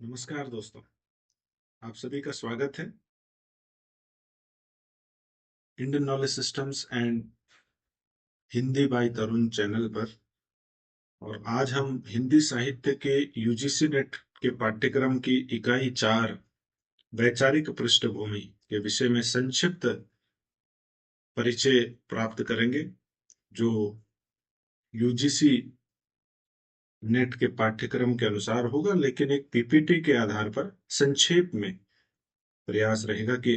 नमस्कार दोस्तों, आप सभी का स्वागत है Indian knowledge systems and Hindi by Tarun channel पर। और आज हम हिंदी साहित्य के यूजीसी नेट के पाठ्यक्रम की इकाई 4 वैचारिक पृष्ठभूमि के विषय में संक्षिप्त परिचय प्राप्त करेंगे, जो यूजीसी नेट के पाठ्यक्रम के अनुसार होगा, लेकिन एक पीपीटी के आधार पर संक्षेप में प्रयास रहेगा कि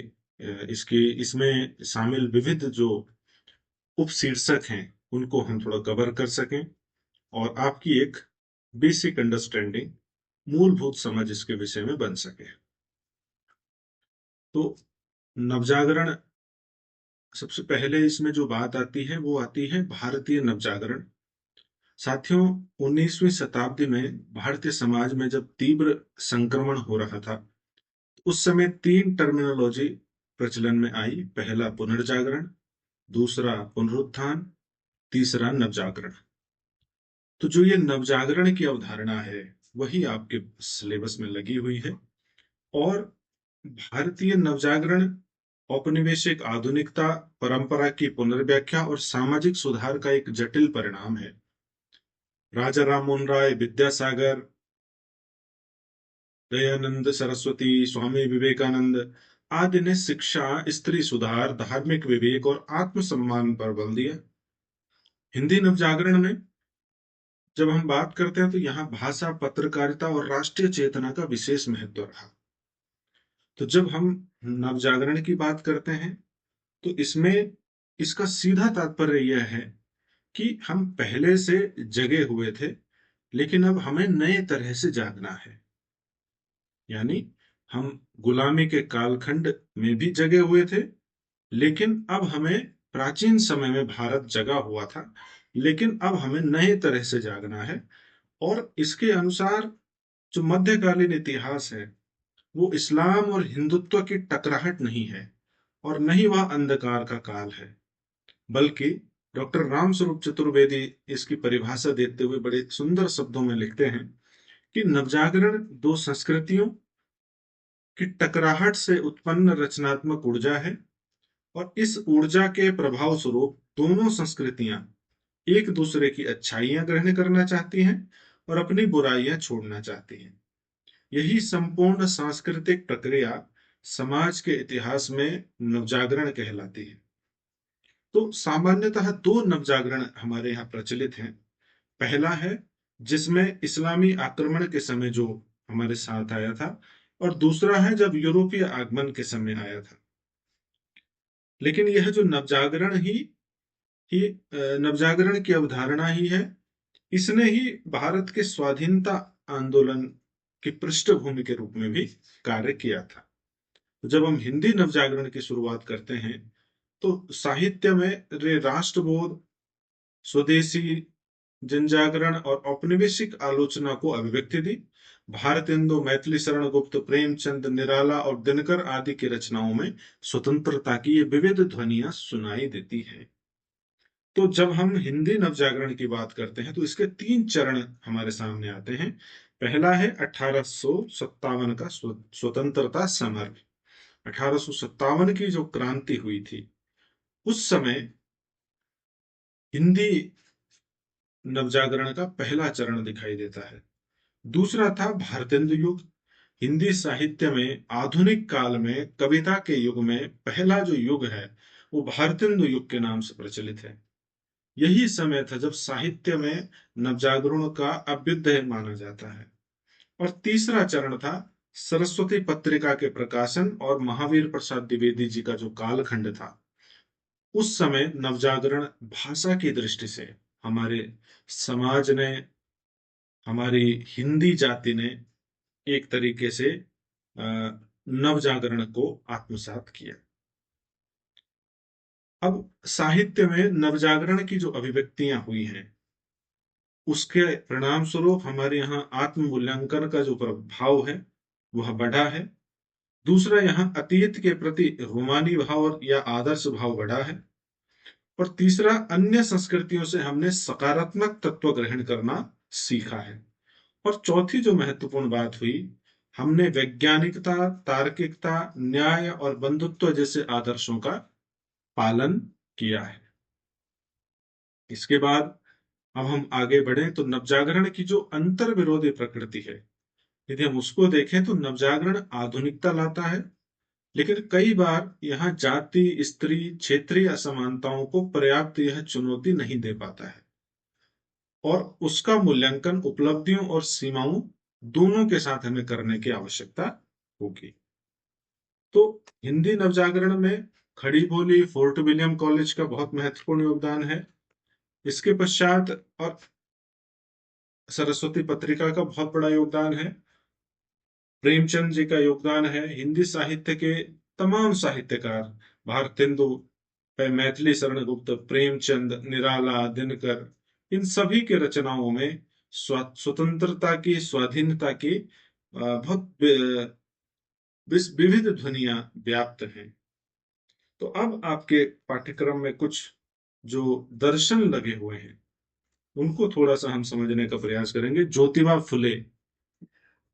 इसके इसमें शामिल विविध जो उपशीर्षक हैं उनको हम थोड़ा कवर कर सकें और आपकी एक बेसिक अंडरस्टैंडिंग, मूलभूत समझ इसके विषय में बन सके। तो नवजागरण, सबसे पहले इसमें जो बात आती है वो आती है भारतीय नवजागरण। साथियों, 19वीं शताब्दी में भारतीय समाज में जब तीव्र संक्रमण हो रहा था, उस समय 3 टर्मिनोलॉजी प्रचलन में आई। पहला पुनर्जागरण, दूसरा पुनरुत्थान, तीसरा नवजागरण। तो जो ये नवजागरण की अवधारणा है वही आपके सिलेबस में लगी हुई है। और भारतीय नवजागरण औपनिवेशिक आधुनिकता, परंपरा की पुनर्व्याख्या और सामाजिक सुधार का एक जटिल परिणाम है। राजा राम मोहन राय, विद्यासागर, दयानंद सरस्वती, स्वामी विवेकानंद आदि ने शिक्षा, स्त्री सुधार, धार्मिक विवेक और आत्मसम्मान पर बल दिया। हिंदी नवजागरण में जब हम बात करते हैं तो यहाँ भाषा, पत्रकारिता और राष्ट्रीय चेतना का विशेष महत्व रहा। तो जब हम नवजागरण की बात करते हैं तो इसमें इसका सीधा तात्पर्य यह है कि हम पहले से जगे हुए थे, लेकिन अब हमें नए तरह से जागना है। यानी हम गुलामी के कालखंड में भी जगे हुए थे, लेकिन अब हमें, प्राचीन समय में भारत जगा हुआ था, लेकिन अब हमें नए तरह से जागना है। और इसके अनुसार जो मध्यकालीन इतिहास है वो इस्लाम और हिंदुत्व की टकराहट नहीं है, और न ही वह अंधकार का काल है, बल्कि डॉक्टर रामस्वरूप चतुर्वेदी इसकी परिभाषा देते हुए बड़े सुंदर शब्दों में लिखते हैं कि नवजागरण दो संस्कृतियों की टकराहट से उत्पन्न रचनात्मक ऊर्जा है, और इस ऊर्जा के प्रभाव स्वरूप दोनों संस्कृतियां एक दूसरे की अच्छाइयां ग्रहण करना चाहती हैं और अपनी बुराइयां छोड़ना चाहती हैं। यही संपूर्ण सांस्कृतिक प्रक्रिया समाज के इतिहास में नवजागरण कहलाती है। तो सामान्यतः 2 नवजागरण हमारे यहाँ प्रचलित हैं। पहला है जिसमें इस्लामी आक्रमण के समय जो हमारे साथ आया था, और दूसरा है जब यूरोपीय आगमन के समय आया था। लेकिन यह जो नवजागरण की अवधारणा ही है, इसने ही भारत के स्वाधीनता आंदोलन की पृष्ठभूमि के रूप में भी कार्य किया था। तो जब हम हिंदी नवजागरण की शुरुआत करते हैं तो साहित्य में राष्ट्रबोध, स्वदेशी, जनजागरण और औपनिवेशिक आलोचना को अभिव्यक्ति दी। भारतेंदु, मैथिली शरण गुप्त, प्रेमचंद, निराला और दिनकर आदि की रचनाओं में स्वतंत्रता की ये विविध ध्वनियां सुनाई देती है। तो जब हम हिंदी नवजागरण की बात करते हैं तो इसके 3 चरण हमारे सामने आते हैं। पहला है 1857 का स्वतंत्रता समर। 1857 की जो क्रांति हुई थी, उस समय हिंदी नवजागरण का पहला चरण दिखाई देता है। दूसरा था भारतेंदु युग। हिंदी साहित्य में आधुनिक काल में कविता के युग में पहला जो युग है वो भारतेंदु युग के नाम से प्रचलित है। यही समय था जब साहित्य में नवजागरण का अभ्युदय माना जाता है। और तीसरा चरण था सरस्वती पत्रिका के प्रकाशन और महावीर प्रसाद द्विवेदी जी का जो कालखंड था। उस समय नवजागरण भाषा की दृष्टि से हमारे समाज ने, हमारी हिंदी जाति ने एक तरीके से नवजागरण को आत्मसात किया। अब साहित्य में नवजागरण की जो अभिव्यक्तियां हुई हैं उसके परिणाम स्वरूप हमारे यहाँ आत्म मूल्यांकन का जो प्रभाव है वह बढ़ा है। दूसरा, यहाँ अतीत के प्रति रोमानी भाव और या आदर्श भाव बढ़ा है। और तीसरा, अन्य संस्कृतियों से हमने सकारात्मक तत्व ग्रहण करना सीखा है। और चौथी जो महत्वपूर्ण बात हुई हमने वैज्ञानिकता, तार्किकता, न्याय और बंधुत्व जैसे आदर्शों का पालन किया है। इसके बाद अब हम आगे बढ़े तो नवजागरण की जो अंतर विरोधी प्रकृति है, यदि हम उसको देखें तो नवजागरण आधुनिकता लाता है, लेकिन कई बार यहाँ जाति, स्त्री, क्षेत्रीय असमानताओं को पर्याप्त यह चुनौती नहीं दे पाता है, और उसका मूल्यांकन उपलब्धियों और सीमाओं दोनों के साथ हमें करने की आवश्यकता होगी। तो हिंदी नवजागरण में खड़ी बोली, फोर्ट विलियम कॉलेज का बहुत महत्वपूर्ण योगदान है। इसके पश्चात और सरस्वती पत्रिका का बहुत बड़ा योगदान है। प्रेमचंद जी का योगदान है। हिंदी साहित्य के तमाम साहित्यकार, भारतेंदु, मैथिली शरण गुप्त, प्रेमचंद, निराला, दिनकर, इन सभी के रचनाओं में स्वतंत्रता की, स्वाधीनता की बहुत विविध ध्वनियां व्याप्त हैं। तो अब आपके पाठ्यक्रम में कुछ जो दर्शन लगे हुए हैं उनको थोड़ा सा हम समझने का प्रयास करेंगे। ज्योतिबा फुले,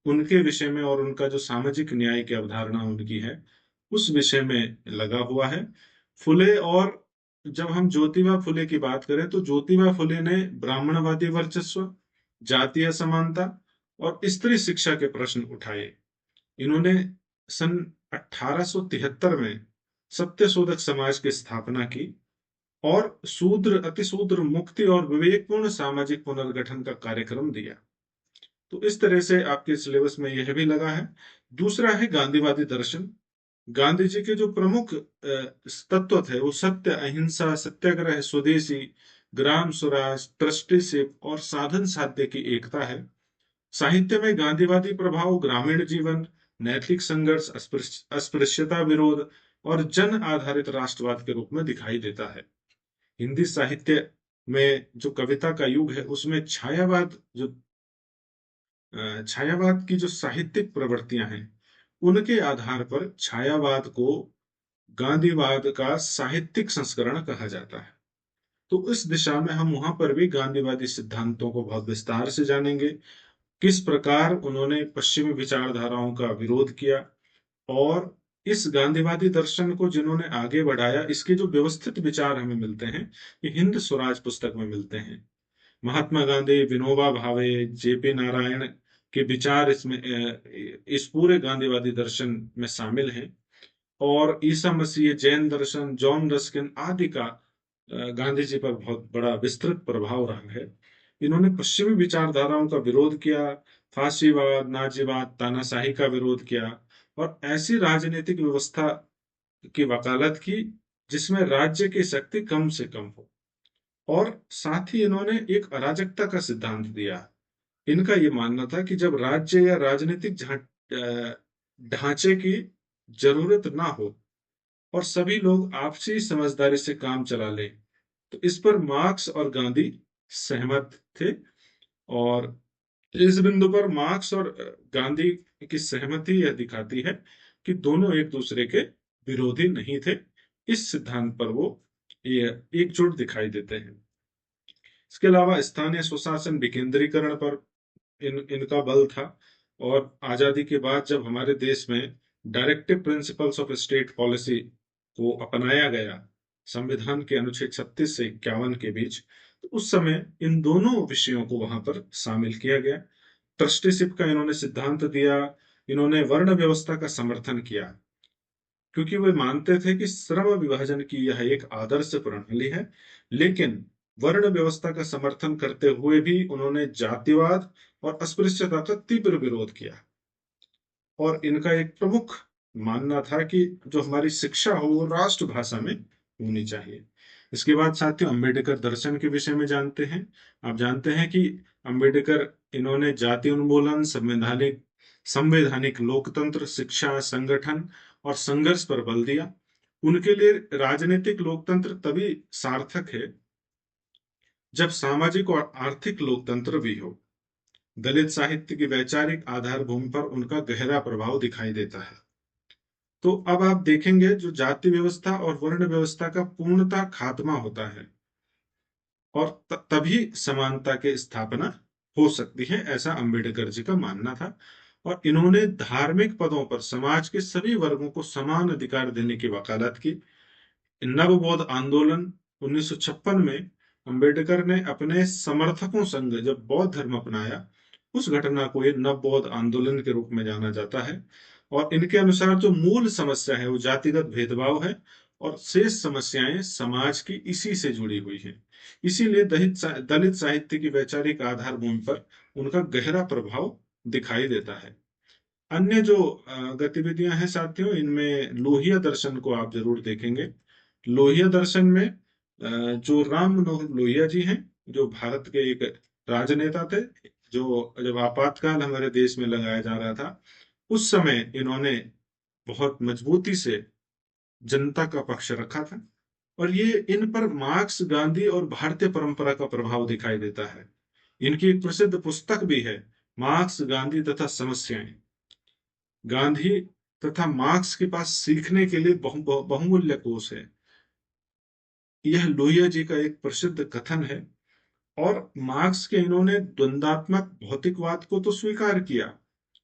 उनके विषय में और उनका जो सामाजिक न्याय की अवधारणा उनकी है उस विषय में लगा हुआ है। फुले, और जब हम ज्योतिबा फुले की बात करें तो ज्योतिबा फुले ने ब्राह्मणवादी वर्चस्व, जातीय समानता और स्त्री शिक्षा के प्रश्न उठाए। इन्होंने सन 1873 में सत्यशोधक समाज की स्थापना की और शूद्र, अतिशूद्र मुक्ति और विवेकपूर्ण सामाजिक पुनर्गठन का कार्यक्रम दिया। तो इस तरह से आपके सिलेबस में यह भी लगा है। दूसरा है गांधीवादी दर्शन। गांधी जी के जो प्रमुख तत्व थे वो सत्य, अहिंसा, सत्याग्रह, स्वदेशी, ग्राम स्वराज, ट्रस्टीशिप और साधन साध्य की एकता है। साहित्य में गांधीवादी प्रभाव ग्रामीण जीवन, नैतिक संघर्ष, अस्पृश्यता विरोध और जन आधारित राष्ट्रवाद के रूप में दिखाई देता है। हिंदी साहित्य में जो कविता का युग है उसमें छायावाद की जो साहित्यिक प्रवृत्तियां हैं उनके आधार पर छायावाद को गांधीवाद का साहित्यिक संस्करण कहा जाता है। तो इस दिशा में हम वहां पर भी गांधीवादी सिद्धांतों को बहुत विस्तार से जानेंगे, किस प्रकार उन्होंने पश्चिमी विचारधाराओं का विरोध किया, और इस गांधीवादी दर्शन को जिन्होंने आगे बढ़ाया इसके जो व्यवस्थित विचार हमें मिलते हैं ये हिंद स्वराज पुस्तक में मिलते हैं। महात्मा गांधी, विनोबा भावे, जेपी नारायण के विचार इसमें इस पूरे गांधीवादी दर्शन में शामिल हैं। और ईसा मसीह, जैन दर्शन, जॉन रस्किन आदि का गांधी जी पर बहुत बड़ा विस्तृत प्रभाव रहा है। इन्होंने पश्चिमी विचारधाराओं का विरोध किया, फांसीवाद, नाजीवाद, तानाशाही का विरोध किया और ऐसी राजनीतिक व्यवस्था की वकालत की जिसमें राज्य की शक्ति कम से कम हो, और साथ ही इन्होंने एक अराजकता का सिद्धांत दिया। इनका ये मानना था कि जब राज्य या राजनीतिक ढांचे की जरूरत ना हो और सभी लोग आपसी समझदारी से काम चला ले, तो इस पर मार्क्स और गांधी सहमत थे। और इस बिंदु पर मार्क्स और गांधी की सहमति यह दिखाती है कि दोनों एक दूसरे के विरोधी नहीं थे। इस सिद्धांत पर वो ये एकजुट दिखाई देते हैं। इसके अलावा स्थानीय स्वशासन, विकेंद्रीकरण पर इनका बल था। और आजादी के बाद जब हमारे देश में directive principles of state policy को अपनाया गया संविधान के अनुच्छेद 36 से 51 के बीच, तो उस समय इन दोनों विषयों को वहां पर शामिल किया गया। ट्रस्टीशिप का इन्होंने सिद्धांत दिया। इन्होंने वर्ण व्यवस्था का समर्थन किया क्योंकि वे मानते थे कि श्रम विभाजन की यह एक आदर्श प्रणाली है, लेकिन वर्ण व्यवस्था का समर्थन करते हुए भी उन्होंने जातिवाद और अस्पृश्यता का तीव्र विरोध किया। और इनका एक प्रमुख मानना था कि जो हमारी शिक्षा हो वो राष्ट्रभाषा में होनी चाहिए। इसके बाद साथियों अंबेडकर दर्शन के विषय में जानते हैं। आप जानते हैं कि अंबेडकर इन्होंने जाति उन्मूलन, संवैधानिक संवैधानिक लोकतंत्र, शिक्षा, संगठन और संघर्ष पर बल दिया। उनके लिए राजनीतिक लोकतंत्र तभी सार्थक है जब सामाजिक और आर्थिक लोकतंत्र भी हो। दलित साहित्य की वैचारिक आधारभूमि पर उनका गहरा प्रभाव दिखाई देता है। तो अब आप देखेंगे जो जाति व्यवस्था और वर्ण व्यवस्था का पूर्णतः खात्मा होता है और तभी समानता की स्थापना हो सकती है, ऐसा अंबेडकर जी का मानना था। और इन्होंने धार्मिक पदों पर समाज के सभी वर्गों को समान अधिकार देने की वकालत की। नवबौद्ध आंदोलन 1956 में अंबेडकर ने अपने समर्थकों संग जब बौद्ध धर्म अपनाया, उस घटना को ये नवबौद्ध आंदोलन के रूप में जाना जाता है। और इनके अनुसार जो मूल समस्या है वो जातिगत भेदभाव है और शेष समस्याएं समाज की इसी से जुड़ी हुई हैं। इसीलिए दलित साहित्य की वैचारिक आधारभूमि पर उनका गहरा प्रभाव दिखाई देता है। अन्य जो गतिविधियां हैं साथियों, इनमें लोहिया दर्शन को आप जरूर देखेंगे। लोहिया दर्शन में जो राम मनोहर लोहिया जी हैं, जो भारत के एक राजनेता थे, जो जब आपातकाल हमारे देश में लगाया जा रहा था, उस समय इन्होंने बहुत मजबूती से जनता का पक्ष रखा था। और ये इन पर मार्क्स, गांधी और भारतीय परंपरा का प्रभाव दिखाई देता है। इनकी एक प्रसिद्ध पुस्तक भी है, मार्क्स, गांधी तथा समस्याएं। गांधी तथा मार्क्स के पास सीखने के लिए बहुमूल्य कोष है। यह लोहिया जी का एक प्रसिद्ध कथन है। और मार्क्स के इन्होंने द्वंद्वात्मक भौतिकवाद को तो स्वीकार किया,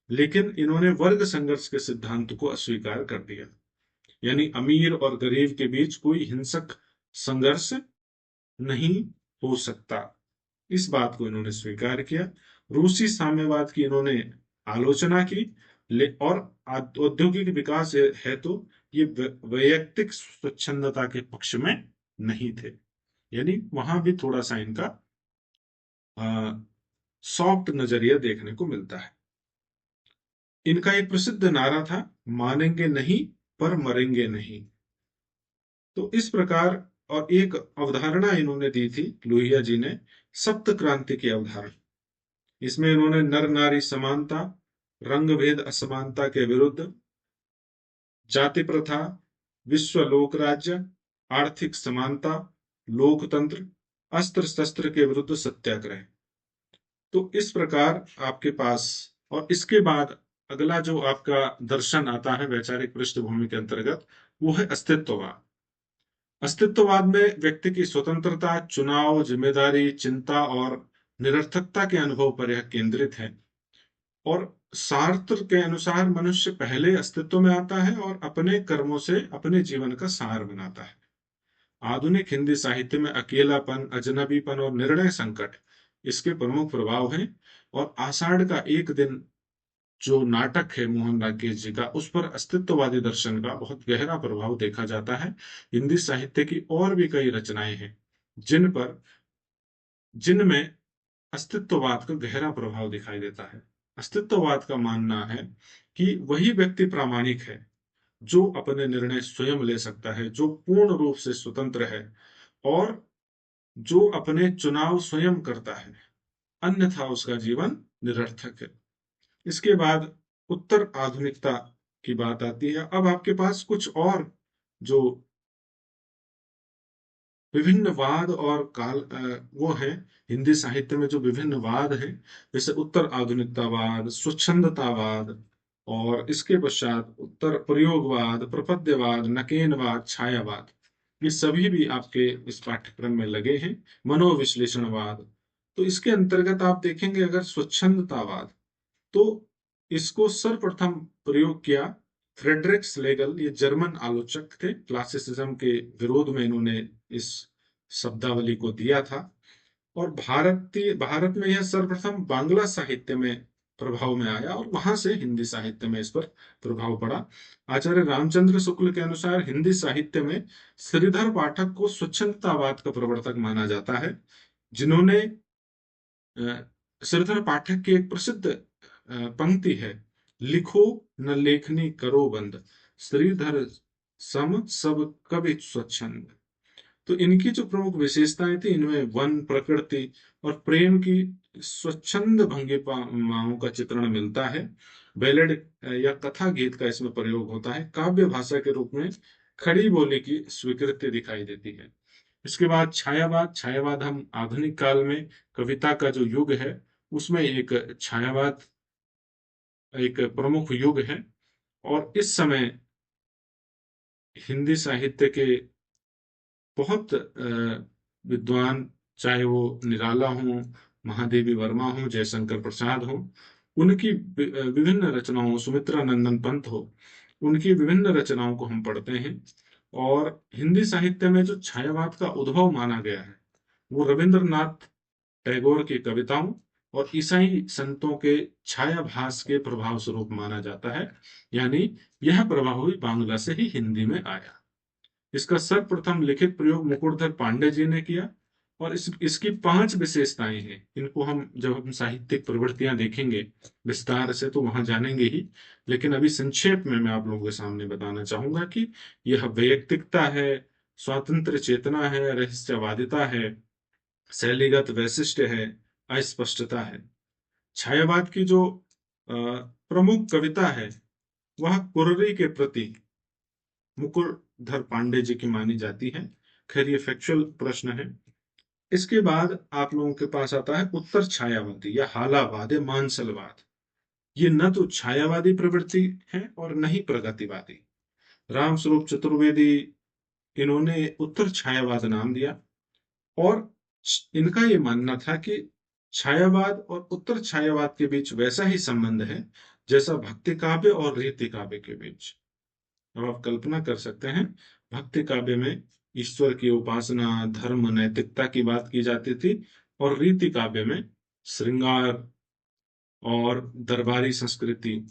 लेकिन इन्होंने वर्ग संघर्ष के सिद्धांत को अस्वीकार कर दिया। यानी अमीर और गरीब के बीच कोई हिंसक संघर्ष नहीं हो सकता, इस बात को इन्होंने स्वीकार किया। रूसी साम्यवाद की इन्होंने आलोचना की। और औद्योगिक विकास है तो ये वैयक्तिक स्वच्छंदता के पक्ष में नहीं थे। यानी वहां भी थोड़ा सा इनका सॉफ्ट नजरिया देखने को मिलता है। इनका एक प्रसिद्ध नारा था, मानेंगे नहीं पर मरेंगे नहीं। तो इस प्रकार, और एक अवधारणा इन्होंने दी थी लोहिया जी ने, सप्त क्रांति की अवधारणा। इसमें इन्होंने नर नारी समानता, रंग भेद असमानता के विरुद्ध, जाति प्रथा, विश्व लोक राज्य, आर्थिक समानता, लोकतंत्र, अस्त्र शस्त्र के विरुद्ध सत्याग्रह। तो इस प्रकार आपके पास, और इसके बाद अगला जो आपका दर्शन आता है वैचारिक पृष्ठभूमि के अंतर्गत, वो है अस्तित्ववाद। अस्तित्ववाद में व्यक्ति की स्वतंत्रता, चुनाव, जिम्मेदारी, चिंता और निरर्थकता के अनुभव पर यह केंद्रित है। और सार्त्र के अनुसार मनुष्य पहले अस्तित्व में आता है और अपने कर्मों से अपने जीवन का सार बनाता है। आधुनिक हिंदी साहित्य में अकेलापन, अजनबीपन और निर्णय संकट इसके प्रमुख प्रभाव हैं। और आषाढ़ का एक दिन जो नाटक है मोहन राकेश जी का, उस पर अस्तित्ववादी दर्शन का बहुत गहरा प्रभाव देखा जाता है। हिंदी साहित्य की और भी कई रचनाएं हैं जिनमें अस्तित्ववाद का गहरा प्रभाव दिखाई देता है। अस्तित्ववाद का मानना है कि वही व्यक्ति प्रामाणिक है जो अपने निर्णय स्वयं ले सकता है, जो पूर्ण रूप से स्वतंत्र है और जो अपने चुनाव स्वयं करता है, अन्यथा उसका जीवन निरर्थक है। इसके बाद उत्तर आधुनिकता की बात आती है। अब आपके पास कुछ और जो विभिन्न वाद और वो है हिंदी साहित्य में, जो विभिन्न वाद हैं, जैसे उत्तर आधुनिकतावाद, स्वच्छंदतावाद, और इसके पश्चात उत्तर प्रयोगवाद, प्रपद्यवाद, नकेनवाद, छायावाद, ये सभी भी आपके इस पाठ्यक्रम में लगे हैं। मनोविश्लेषणवाद, तो इसके अंतर्गत आप देखेंगे अगर स्वच्छंदतावाद, तो इसको सर्वप्रथम प्रयोग किया फ्रेडरिक स्लेगल। ये जर्मन आलोचक थे, क्लासिसिज्म के विरोध में इन्होंने इस शब्दावली को दिया था। और भारत में यह सर्वप्रथम बांग्ला साहित्य में प्रभाव में आया और वहां से हिंदी साहित्य में इस पर प्रभाव पड़ा। आचार्य रामचंद्र शुक्ल के अनुसार हिंदी साहित्य में श्रीधर पाठक को स्वच्छंदतावाद का प्रवर्तक माना जाता है, जिन्होंने श्रीधर पाठक की एक प्रसिद्ध पंक्ति है, लिखो न लेखनी करो बंद, श्रीधर सम सब कवि स्वच्छंद। तो इनकी जो प्रमुख विशेषताएं थी, इनमें वन, प्रकृति और प्रेम की स्वच्छंद भंगिमाओं का चित्रण मिलता है। बैलेड या कथा गीत का इसमें प्रयोग होता है। काव्य भाषा के रूप में खड़ी बोली की स्वीकृति दिखाई देती है। इसके बाद छायावाद। छायावाद हम आधुनिक काल में कविता का जो युग है, उसमें एक छायावाद एक प्रमुख युग है। और इस समय हिंदी साहित्य के बहुत विद्वान, चाहे वो निराला हो, महादेवी वर्मा हो, जयशंकर प्रसाद हो, उनकी विभिन्न रचनाओं, सुमित्रा नंदन पंत हो, उनकी विभिन्न रचनाओं को हम पढ़ते हैं। और हिंदी साहित्य में जो छायावाद का उद्भव माना गया है वो रविंद्रनाथ टैगोर की कविताओं और ईसाई संतों के छायाभास के प्रभाव स्वरूप माना जाता है। यानी यह प्रभाव भी बांग्ला से ही हिंदी में आया। इसका सर्वप्रथम लिखित प्रयोग मुकुटधर पांडे जी ने किया। और इसकी 5 विशेषताएं हैं। इनको हम जब हम साहित्यिक प्रवृत्तियां देखेंगे विस्तार से तो वहां जानेंगे ही, लेकिन अभी संक्षेप में मैं आप लोगों के सामने बताना चाहूंगा कि यह वैयक्तिकता है, स्वातंत्र चेतना है, रहस्यवादिता है, शैलीगत वैशिष्ट्य है, अस्पष्टता है। छायावाद की जो प्रमुख कविता है वह कुररी के प्रति मुकुटधर पांडे जी की मानी जाती है। खैर ये फैक्चुअल प्रश्न है। इसके बाद आप लोगों के पास आता है उत्तर छायावादी या हालावाद या मानसलवाद। ये न तो छायावादी प्रवृत्ति है और न ही प्रगतिवादी। रामस्वरूप चतुर्वेदी इन्होंने उत्तर छायावाद नाम दिया। और इनका ये मानना था कि छायावाद और उत्तर छायावाद के बीच वैसा ही संबंध है जैसा भक्ति काव्य और रीति काव्य के बीच। अब आप कल्पना कर सकते हैं, भक्ति काव्य में ईश्वर की उपासना, धर्म, नैतिकता की बात की जाती थी और रीति काव्य में श्रृंगार और दरबारी संस्कृति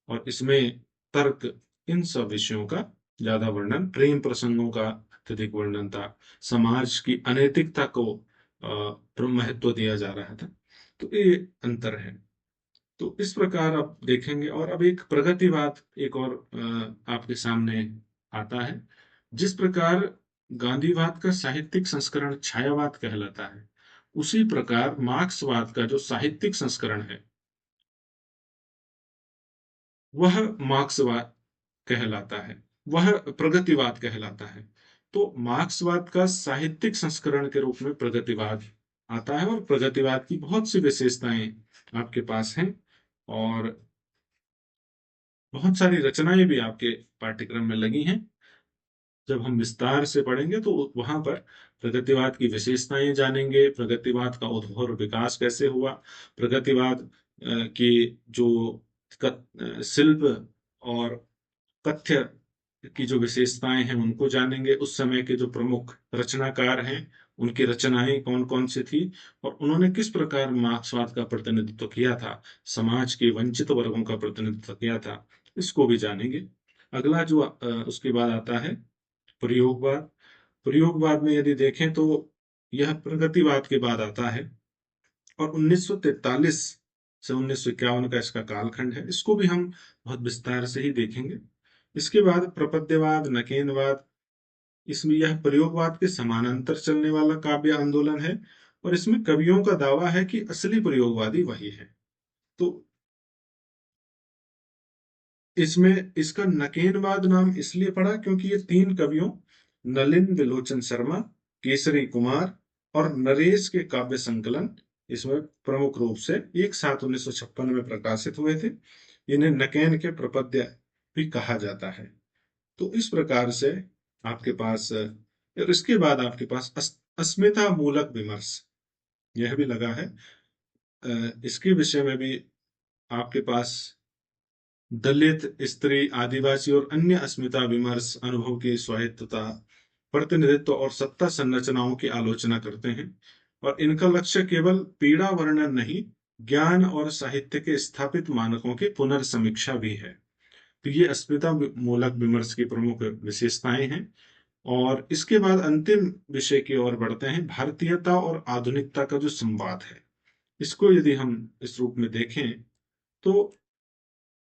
और इसमें तर्क, इन सब विषयों का ज्यादा वर्णन, प्रेम प्रसंगों का अत्यधिक वर्णन था, समाज की अनैतिकता को महत्व दिया जा रहा था। तो ये अंतर है। तो इस प्रकार आप देखेंगे। और अब एक प्रगतिवाद एक और आपके सामने आता है। जिस प्रकार गांधीवाद का साहित्यिक संस्करण छायावाद कहलाता है, उसी प्रकार मार्क्सवाद का जो साहित्यिक संस्करण है वह मार्क्सवाद कहलाता है, वह प्रगतिवाद कहलाता है। तो मार्क्सवाद का साहित्यिक संस्करण के रूप में प्रगतिवाद आता है और प्रगतिवाद की बहुत सी विशेषताएं आपके पास हैं और बहुत सारी रचनाएं भी आपके पाठ्यक्रम में लगी हैं। जब हम विस्तार से पढ़ेंगे तो वहां पर प्रगतिवाद की विशेषताएं जानेंगे, प्रगतिवाद का उद्भव और विकास कैसे हुआ, प्रगतिवाद की जो शिल्प और कथ्य की जो विशेषताएं हैं उनको जानेंगे, उस समय के जो प्रमुख रचनाकार हैं उनकी रचनाएं कौन कौन सी थी और उन्होंने किस प्रकार मार्क्सवाद का प्रतिनिधित्व किया था, समाज के वंचित वर्गों का प्रतिनिधित्व किया था, इसको भी जानेंगे। अगला जो उसके बाद आता है प्रयोगवाद। प्रयोगवाद में यदि देखें तो यह प्रगतिवाद के बाद आता है और 1943 से 1951 का इसका कालखंड है। इसको भी हम बहुत विस्तार से ही देखेंगे। इसके बाद प्रपद्यवाद, नकेनवाद, इसमें यह प्रयोगवाद के समानांतर चलने वाला काव्य आंदोलन है और इसमें कवियों का दावा है कि असली प्रयोगवादी वही है। तो इसमें इसका नकेनवाद नाम इसलिए पड़ा क्योंकि ये 3 कवियों नलिन विलोचन शर्मा, केसरी कुमार और नरेश के काव्य संकलन इसमें प्रमुख रूप से एक साथ 1956 में प्रकाशित हुए थे। इन्हें नकेन के प्रपद्य भी कहा जाता है। तो इस प्रकार से आपके पास और इसके बाद आपके पास अस्मिता मूलक विमर्श यह भी लगा है। इसके विषय में भी आपके पास दलित, स्त्री, आदिवासी और अन्य अस्मिता विमर्श, अनुभव की स्वायत्तता, प्रतिनिधित्व और सत्ता संरचनाओं की आलोचना करते हैं। और इनका लक्ष्य केवल पीड़ा वर्णन नहीं, ज्ञान और साहित्य के स्थापित मानकों की पुनर्समीक्षा भी है। तो ये अस्मिता मूलक विमर्श की प्रमुख विशेषताएं हैं। और इसके बाद अंतिम विषय की ओर बढ़ते हैं, भारतीयता और आधुनिकता का जो संवाद है। इसको यदि हम इस रूप में देखें तो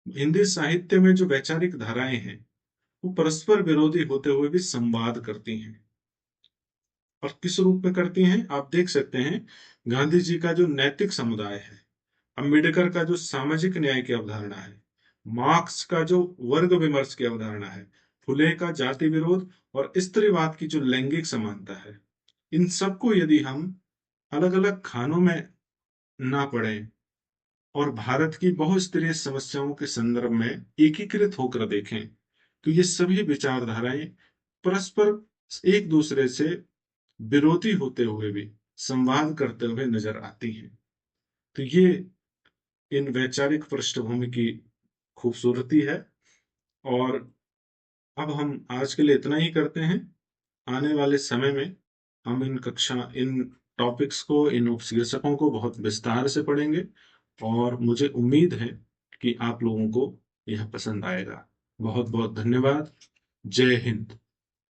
हिंदी साहित्य में जो वैचारिक धाराएं हैं वो परस्पर विरोधी होते हुए भी संवाद करती हैं। और किस रूप में करती हैं आप देख सकते हैं। गांधी जी का जो नैतिक समुदाय है, अंबेडकर का जो सामाजिक न्याय की अवधारणा है, मार्क्स का जो वर्ग विमर्श की अवधारणा है, फुले का जाति विरोध और स्त्रीवाद की जो लैंगिक समानता है, इन सबको यदि हम अलग अलग खानों में ना पढ़ें और भारत की बहुस्तरीय समस्याओं के संदर्भ में एकीकृत होकर देखें तो ये सभी विचारधाराएं परस्पर एक दूसरे से विरोधी होते हुए भी संवाद करते हुए नजर आती हैं। तो ये इन वैचारिक पृष्ठभूमि की खूबसूरती है। और अब हम आज के लिए इतना ही करते हैं। आने वाले समय में हम इन टॉपिक्स को, इन उपशीर्षकों को बहुत विस्तार से पढ़ेंगे, और मुझे उम्मीद है कि आप लोगों को यह पसंद आएगा। बहुत बहुत धन्यवाद। जय हिंद।